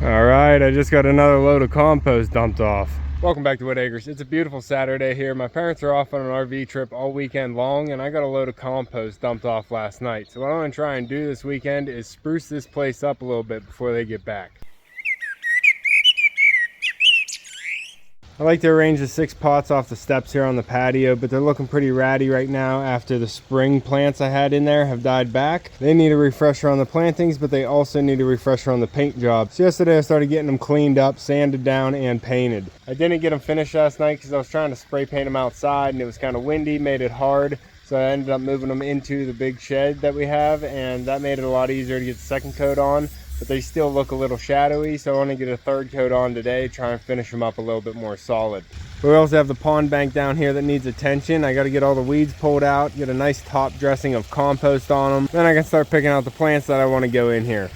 All right, I just got another load of compost dumped off. Welcome back to Whitt Acres. It's a beautiful Saturday here. My parents are off on an RV trip all weekend long, and I got a load of compost dumped off last night. So what I'm gonna try and do this weekend is spruce this place up a little bit before they get back. I like to arrange the 6 pots off the steps here on the patio, but they're looking pretty ratty right now after the spring plants I had in there have died back. They need a refresher on the plantings, but they also need a refresher on the paint job. So yesterday I started getting them cleaned up, sanded down, and painted. I didn't get them finished last night because I was trying to spray paint them outside and it was kind of windy, made it hard. So I ended up moving them into the big shed that we have, and that made it a lot easier to get the second coat on. But they still look a little shadowy, so I want to get a third coat on today, try and finish them up a little bit more solid. We also have the pond bank down here that needs attention. I got to get all the weeds pulled out, get a nice top dressing of compost on them. Then I can start picking out the plants that I want to go in here.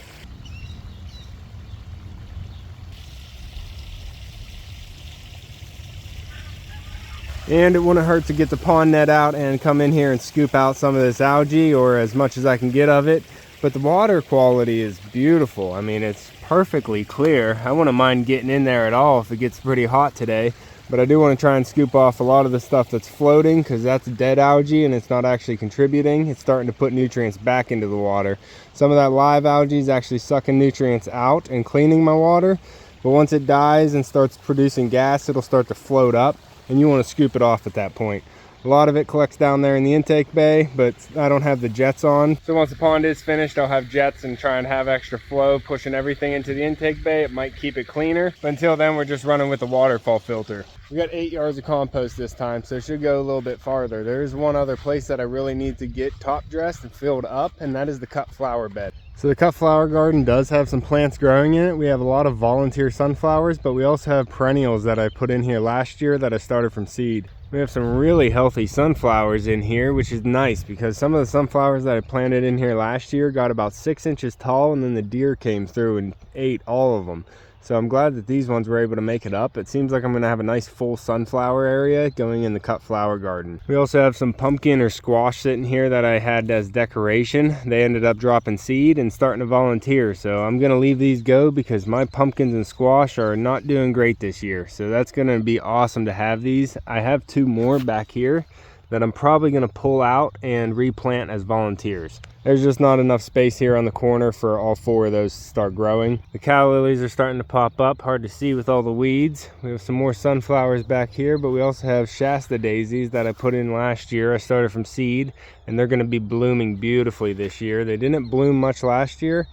And it wouldn't hurt to get the pond net out and come in here and scoop out some of this algae, or as much as I can get of it. But the water quality is beautiful. I mean, it's perfectly clear. I wouldn't mind getting in there at all if it gets pretty hot today. But I do want to try and scoop off a lot of the stuff that's floating, because that's dead algae and it's not actually contributing. It's starting to put nutrients back into the water. Some of that live algae is actually sucking nutrients out and cleaning my water. But once it dies and starts producing gas, it'll start to float up, and you want to scoop it off at that point. A lot of it collects down there in the intake bay, but I don't have the jets on. So once the pond is finished, I'll have jets and try and have extra flow pushing everything into the intake bay. It might keep it cleaner, but until then we're just running with the waterfall filter. We got 8 yards of compost this time, so it should go a little bit farther. There's one other place that I really need to get top dressed and filled up, and that is the cut flower bed. So the cut flower garden does have some plants growing in it. We have a lot of volunteer sunflowers, but we also have perennials that I put in here last year that I started from seed. We have some really healthy sunflowers in here, which is nice because some of the sunflowers that I planted in here last year got about 6 inches tall, and then the deer came through and ate all of them. So I'm glad that these ones were able to make it up. It seems like I'm going to have a nice full sunflower area going in the cut flower garden. We also have some pumpkin or squash sitting here that I had as decoration. They ended up dropping seed and starting to volunteer. So I'm going to leave these go because my pumpkins and squash are not doing great this year. So that's going to be awesome to have these. I have 2 more back here that I'm probably going to pull out and replant as volunteers. There's just not enough space here on the corner for all 4 of those to start growing. The calla lilies are starting to pop up, hard to see with all the weeds. We have some more sunflowers back here, but we also have Shasta daisies that I put in last year. I started from seed, and they're going to be blooming beautifully this year. They didn't bloom much last year.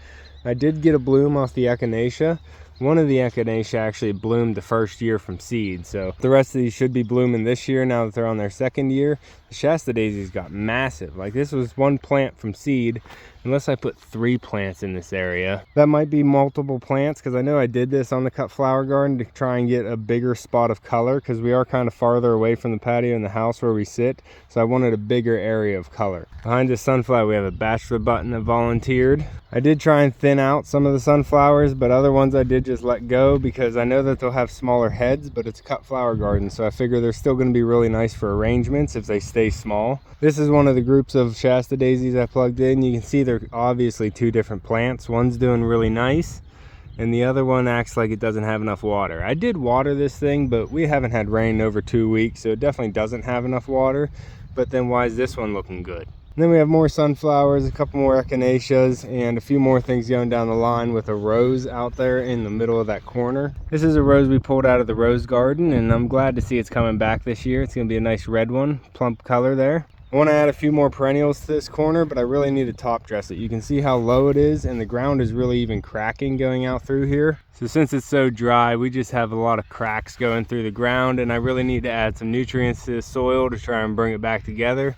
I did get a bloom off the echinacea. One of the echinacea actually bloomed the first year from seed, so the rest of these should be blooming this year now that they're on their 2nd year. The Shasta daisies got massive. Like, this was 1 plant from seed, unless I put 3 plants in this area. That might be multiple plants, because I know I did this on the cut flower garden to try and get a bigger spot of color, because we are kind of farther away from the patio and the house where we sit, so I wanted a bigger area of color. Behind this sunflower we have a bachelor button that volunteered. I did try and thin out some of the sunflowers, but other ones I did just let go because I know that they'll have smaller heads, but it's a cut flower garden, so I figure they're still going to be really nice for arrangements if they stay small. This is one of the groups of Shasta daisies I plugged in. You can see they're obviously 2 different plants. One's doing really nice, and the other one acts like it doesn't have enough water. I did water this thing, but we haven't had rain in over 2 weeks, so it definitely doesn't have enough water. But then why is this one looking good? And then we have more sunflowers, a couple more echinaceas, and a few more things going down the line with a rose out there in the middle of that corner. This is a rose we pulled out of the rose garden, and I'm glad to see it's coming back this year. It's going to be a nice red one, plump color there. I want to add a few more perennials to this corner, but I really need to top dress it. You can see how low it is, and the ground is really even cracking going out through here. So since it's so dry, we just have a lot of cracks going through the ground, and I really need to add some nutrients to the soil to try and bring it back together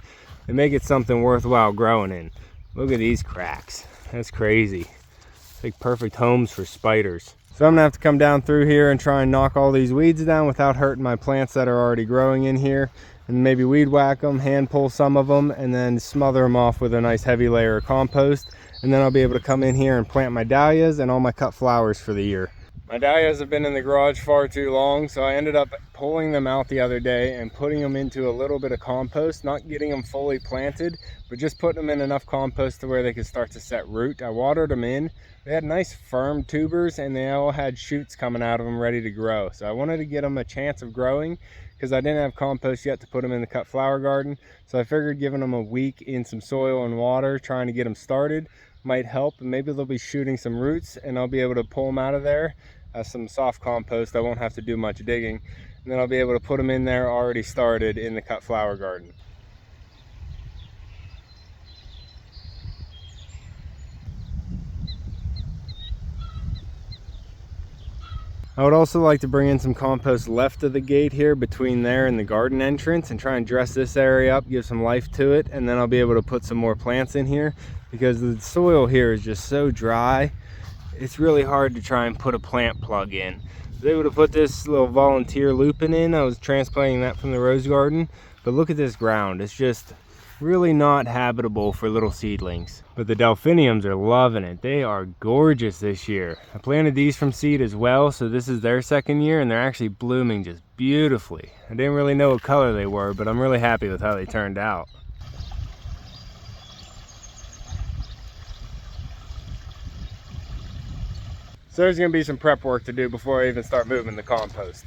and make it something worthwhile growing in. Look at these cracks. That's crazy. It's like perfect homes for spiders. So I'm gonna have to come down through here and try and knock all these weeds down without hurting my plants that are already growing in here, and maybe weed whack them, hand pull some of them, and then smother them off with a nice heavy layer of compost. And then I'll be able to come in here and plant my dahlias and all my cut flowers for the year. My dahlias have been in the garage far too long, so I ended up pulling them out the other day and putting them into a little bit of compost, not getting them fully planted, but just putting them in enough compost to where they could start to set root. I watered them in. They had nice firm tubers and they all had shoots coming out of them ready to grow. So I wanted to get them a chance of growing because I didn't have compost yet to put them in the cut flower garden. So I figured giving them a week in some soil and water, trying to get them started, might help. And maybe they'll be shooting some roots and I'll be able to pull them out of there. Some soft compost. I won't have to do much digging, and then I'll be able to put them in there already started in the cut flower garden. I would also like to bring in some compost left of the gate here between there and the garden entrance and try and dress this area up, give some life to it, and then I'll be able to put some more plants in here because the soil here is just so dry. It's really hard to try and put a plant plug in. I was able to put this little volunteer lupin in. I was transplanting that from the rose garden, but look at this ground. It's just really not habitable for little seedlings. But the delphiniums are loving it. They are gorgeous this year. I planted these from seed as well, so this is their second year and they're actually blooming just beautifully. I didn't really know what color they were, but I'm really happy with how they turned out. So there's going to be some prep work to do before I even start moving the compost.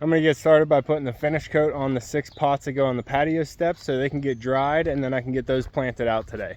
I'm going to get started by putting the finish coat on the 6 pots that go on the patio steps so they can get dried, and then I can get those planted out today.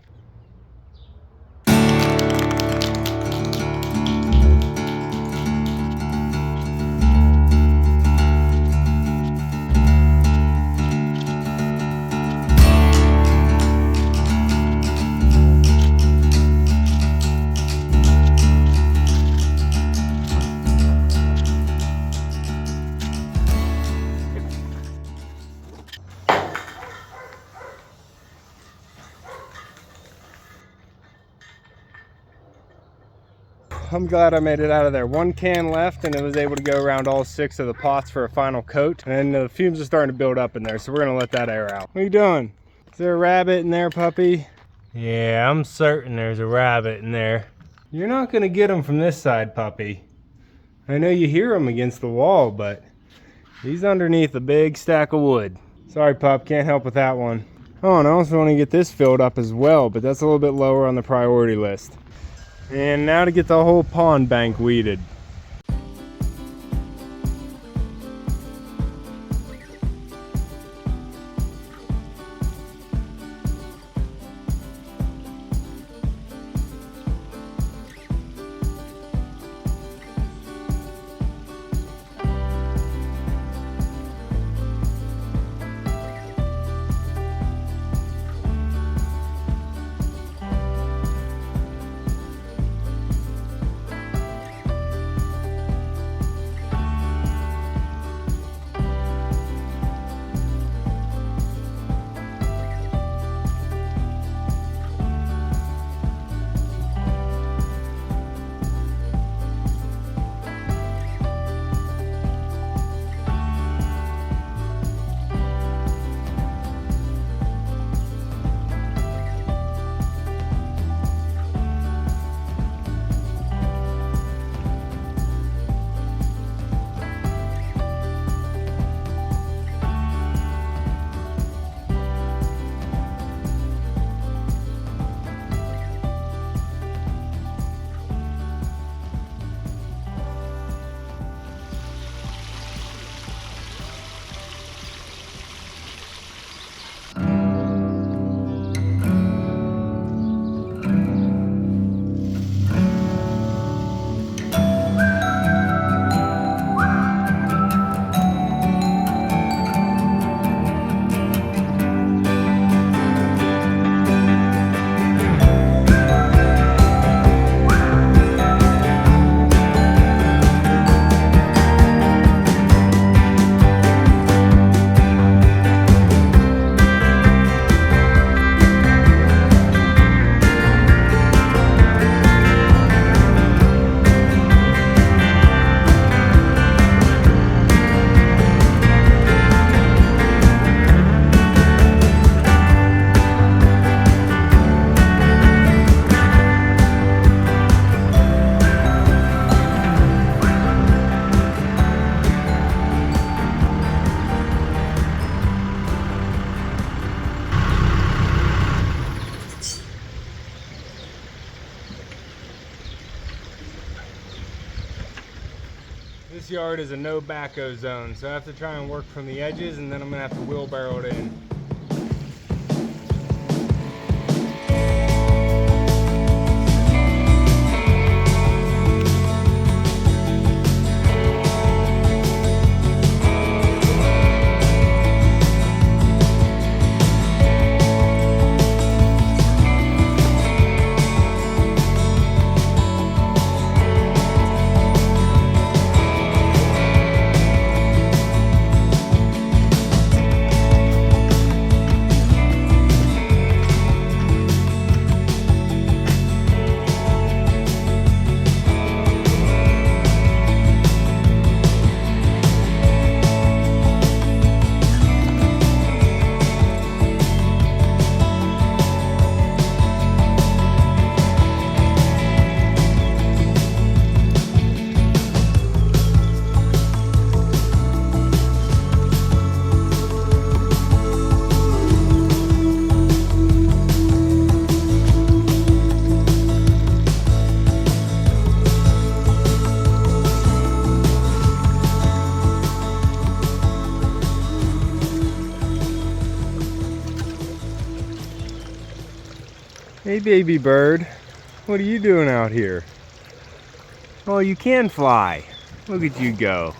I'm glad I made it out of there. 1 can left and it was able to go around all 6 of the pots for a final coat. And the fumes are starting to build up in there, so we're gonna let that air out. What are you doing? Is there a rabbit in there, puppy? Yeah, I'm certain there's a rabbit in there. You're not gonna get him from this side, puppy. I know you hear him against the wall, but he's underneath a big stack of wood. Sorry, pup, can't help with that one. Oh, and I also want to get this filled up as well, but that's a little bit lower on the priority list. And now to get the whole pond bank weeded. This yard is a no backhoe zone, so I have to try and work from the edges, and then I'm gonna have to wheelbarrow it in. Hey baby bird, what are you doing out here? Oh, you can fly. Look at you go.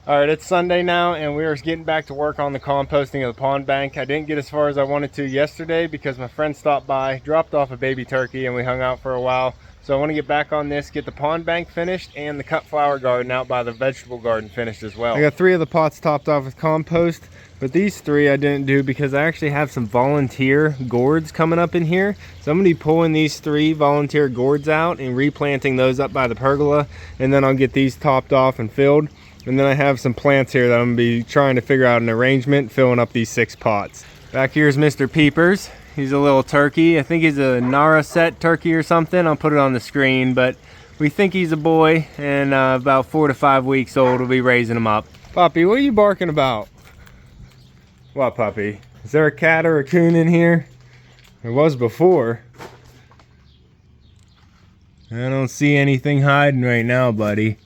Alright, it's Sunday now and we are getting back to work on the composting of the pond bank. I didn't get as far as I wanted to yesterday because my friend stopped by, dropped off a baby turkey, and we hung out for a while. So I want to get back on this, get the pond bank finished and the cut flower garden out by the vegetable garden finished as well. I got 3 of the pots topped off with compost, but these 3 I didn't do because I actually have some volunteer gourds coming up in here. So I'm going to be pulling these 3 volunteer gourds out and replanting those up by the pergola, and then I'll get these topped off and filled. And then I have some plants here that I'm going to be trying to figure out an arrangement, filling up these 6 pots. Back here's Mr. Peepers. He's a little turkey. I think he's a Nara set turkey or something. I'll put it on the screen, but we think he's a boy, and about 4 to 5 weeks old. We'll be raising him up. Puppy, what are you barking about? What, puppy? Is there a cat or a coon in here? There was before. I don't see anything hiding right now, buddy.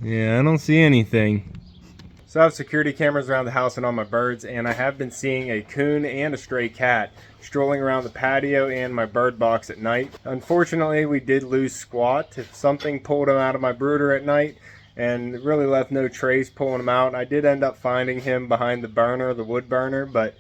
Yeah, I don't see anything. So I have security cameras around the house and on my birds, and I have been seeing a coon and a stray cat strolling around the patio and my bird box at night. Unfortunately, we did lose Squat. Something pulled him out of my brooder at night and really left no trace pulling him out. I did end up finding him behind the burner, the wood burner, but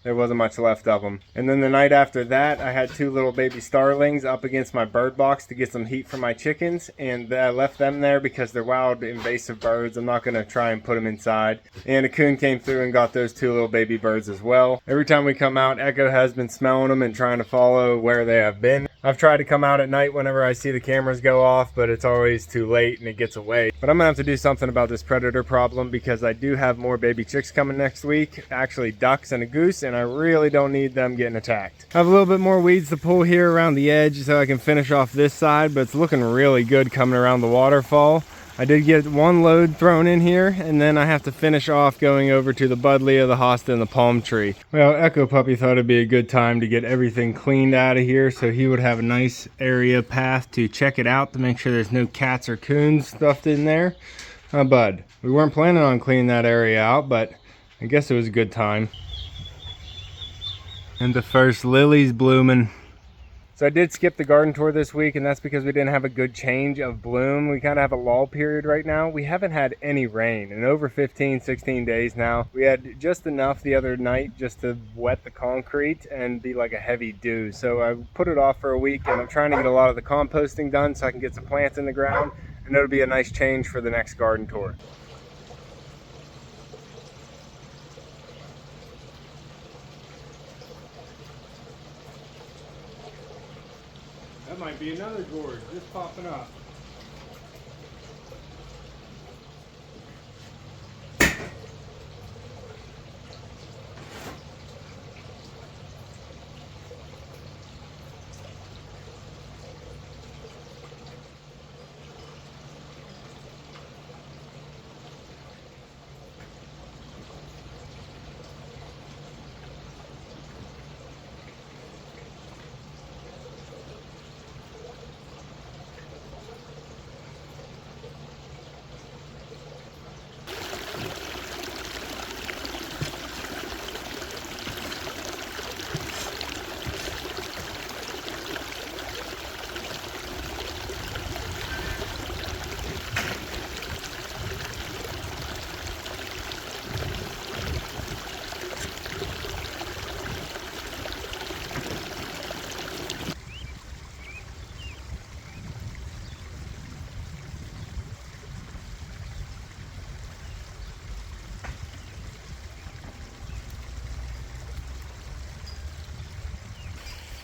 there wasn't much left of them. And then the night after that, I had 2 little baby starlings up against my bird box to get some heat for my chickens, and I left them there because they're wild invasive birds. I'm not going to try and put them inside. And a coon came through and got those 2 little baby birds as well. Every time we come out, Echo has been smelling them and trying to follow where they have been. I've tried to come out at night whenever I see the cameras go off, but it's always too late and it gets away. But I'm gonna have to do something about this predator problem because I do have more baby chicks coming next week, actually ducks and a goose, and I really don't need them getting attacked. I have a little bit more weeds to pull here around the edge so I can finish off this side, but it's looking really good coming around the waterfall. I did get 1 load thrown in here, and then I have to finish off going over to the buddleia, the hosta, and the palm tree. Well, Echo Puppy thought it'd be a good time to get everything cleaned out of here so he would have a nice area path to check it out to make sure there's no cats or coons stuffed in there. Bud, we weren't planning on cleaning that area out, but I guess it was a good time. And the first lily's blooming. So I did skip the garden tour this week, and that's because we didn't have a good change of bloom. We kind of have a lull period right now. We haven't had any rain in over 15, 16 days now. We had just enough the other night just to wet the concrete and be like a heavy dew. So I put it off for a week, and I'm trying to get a lot of the composting done so I can get some plants in the ground, and it'll be a nice change for the next garden tour. That might be another gourd just popping up.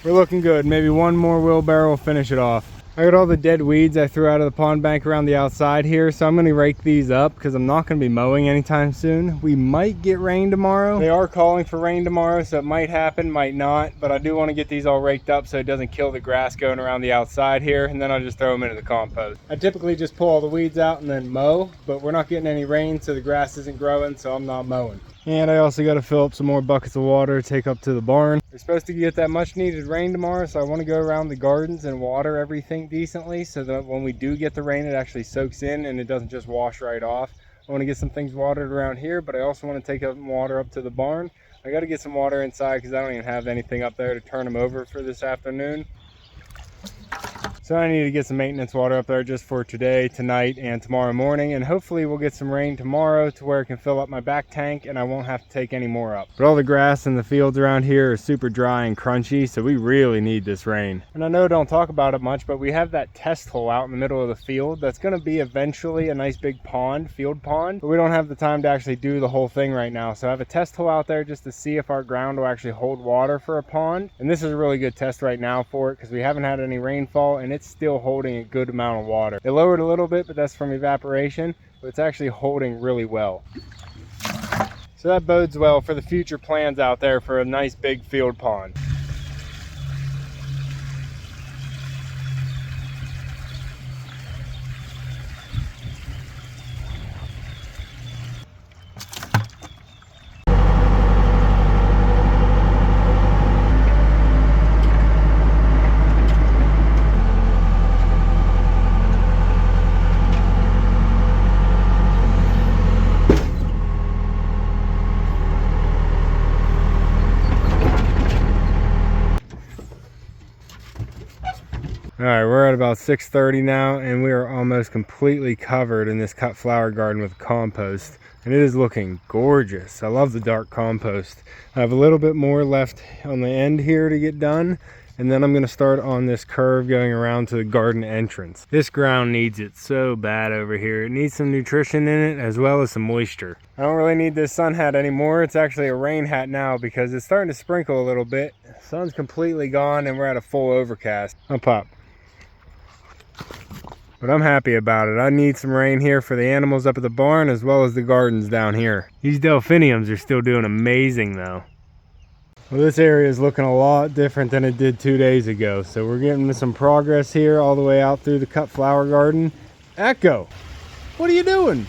We're looking good. Maybe one more wheelbarrow will finish it off. I got all the dead weeds I threw out of the pond bank around the outside here, so I'm going to rake these up because I'm not going to be mowing anytime soon. We might get rain tomorrow. They are calling for rain tomorrow, so it might happen, might not, but I do want to get these all raked up so it doesn't kill the grass going around the outside here, and then I'll just throw them into the compost. I typically just pull all the weeds out and then mow, but we're not getting any rain, so the grass isn't growing, so I'm not mowing. And I also got to fill up some more buckets of water to take up to the barn. We're supposed to get that much needed rain tomorrow, so I want to go around the gardens and water everything decently so that when we do get the rain, it actually soaks in and it doesn't just wash right off. I want to get some things watered around here, but I also want to take up water up to the barn. I got to get some water inside because I don't even have anything up there to turn them over for this afternoon. So I need to get some maintenance water up there just for today, tonight, and tomorrow morning, and hopefully we'll get some rain tomorrow to where it can fill up my back tank and I won't have to take any more up. But all the grass in the fields around here are super dry and crunchy, so we really need this rain. And I know I don't talk about it much, but we have that test hole out in the middle of the field that's going to be eventually a nice big pond, field pond, but we don't have the time to actually do the whole thing right now. So I have a test hole out there just to see if our ground will actually hold water for a pond, and this is a really good test right now for it because we haven't had any rainfall and it's still holding a good amount of water. It lowered a little bit, but that's from evaporation, but it's actually holding really well. So that bodes well for the future plans out there for a nice big field pond. All right, we're at about 6:30 now, and we are almost completely covered in this cut flower garden with compost, and it is looking gorgeous. I love the dark compost. I have a little bit more left on the end here to get done, and then I'm going to start on this curve going around to the garden entrance. This ground needs it so bad over here. It needs some nutrition in it as well as some moisture. I don't really need this sun hat anymore. It's actually a rain hat now because it's starting to sprinkle a little bit. The sun's completely gone and we're at a full overcast. I'll pop. But I'm happy about it. I need some rain here for the animals up at the barn as well as the gardens down here. These delphiniums are still doing amazing though. Well, this area is looking a lot different than it did 2 days ago. So we're getting some progress here all the way out through the cut flower garden. Echo, what are you doing?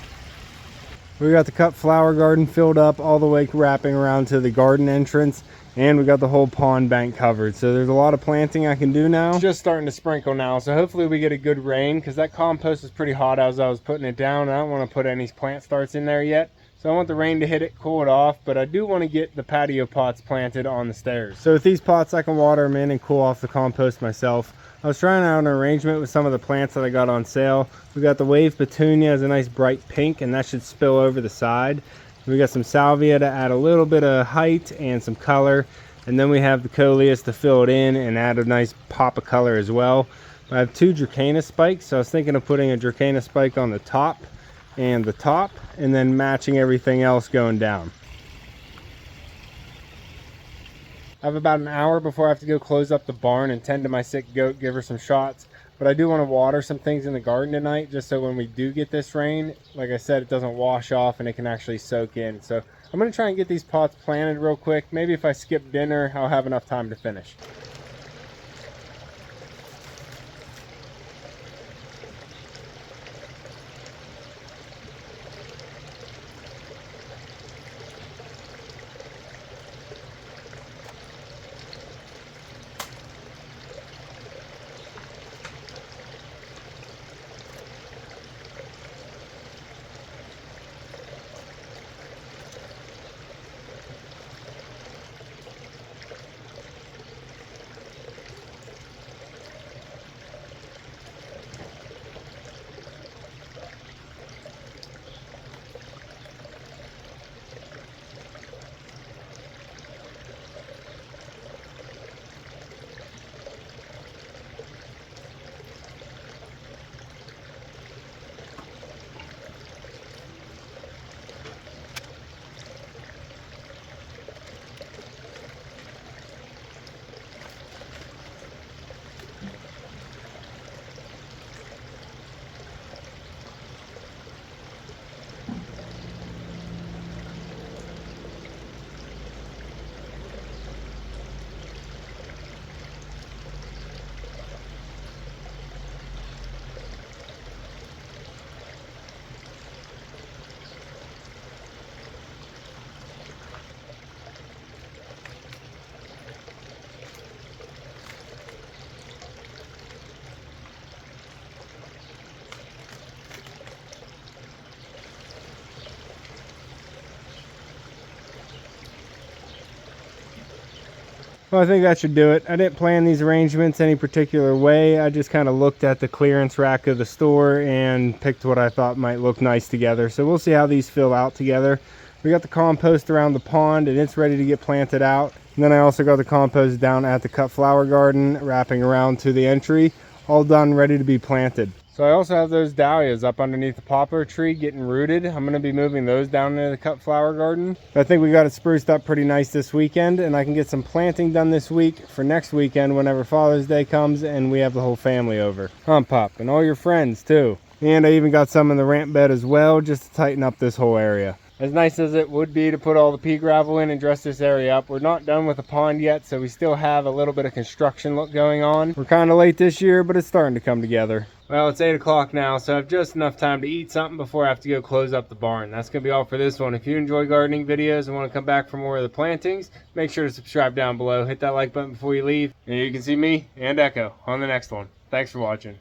We got the cut flower garden filled up all the way wrapping around to the garden entrance, and we got the whole pond bank covered. So there's a lot of planting I can do now. It's just starting to sprinkle now, so hopefully we get a good rain because that compost is pretty hot as I was putting it down, and I don't want to put any plant starts in there yet. So I want the rain to hit it, cool it off, but I do want to get the patio pots planted on the stairs. So with these pots I can water them in and cool off the compost myself. I was trying out an arrangement with some of the plants that I got on sale. We got the wave petunia as a nice bright pink, and that should spill over the side. We got some salvia to add a little bit of height and some color, and then we have the coleus to fill it in and add a nice pop of color as well. I have 2 dracaena spikes, so I was thinking of putting a dracaena spike on the top and the top, and then matching everything else going down. I have about an hour before I have to go close up the barn and tend to my sick goat, give her some shots. But I do want to water some things in the garden tonight, just so when we do get this rain, like I said, it doesn't wash off and it can actually soak in. So I'm going to try and get these pots planted real quick. Maybe if I skip dinner, I'll have enough time to finish. Well, I think that should do it. I didn't plan these arrangements any particular way. I just kind of looked at the clearance rack of the store and picked what I thought might look nice together. So we'll see how these fill out together. We got the compost around the pond and it's ready to get planted out. And then I also got the compost down at the cut flower garden, wrapping around to the entry, all done, ready to be planted. So I also have those dahlias up underneath the poplar tree getting rooted. I'm going to be moving those down into the cut flower garden. I think we got it spruced up pretty nice this weekend, and I can get some planting done this week for next weekend whenever Father's Day comes and we have the whole family over. Pop, and all your friends too. And I even got some in the ramp bed as well, just to tighten up this whole area. As nice as it would be to put all the pea gravel in and dress this area up, we're not done with the pond yet, so we still have a little bit of construction look going on. We're kind of late this year, but it's starting to come together. Well, it's 8 o'clock now, so I have just enough time to eat something before I have to go close up the barn. That's going to be all for this one. If you enjoy gardening videos and want to come back for more of the plantings, make sure to subscribe down below. Hit that like button before you leave, and you can see me and Echo on the next one. Thanks for watching.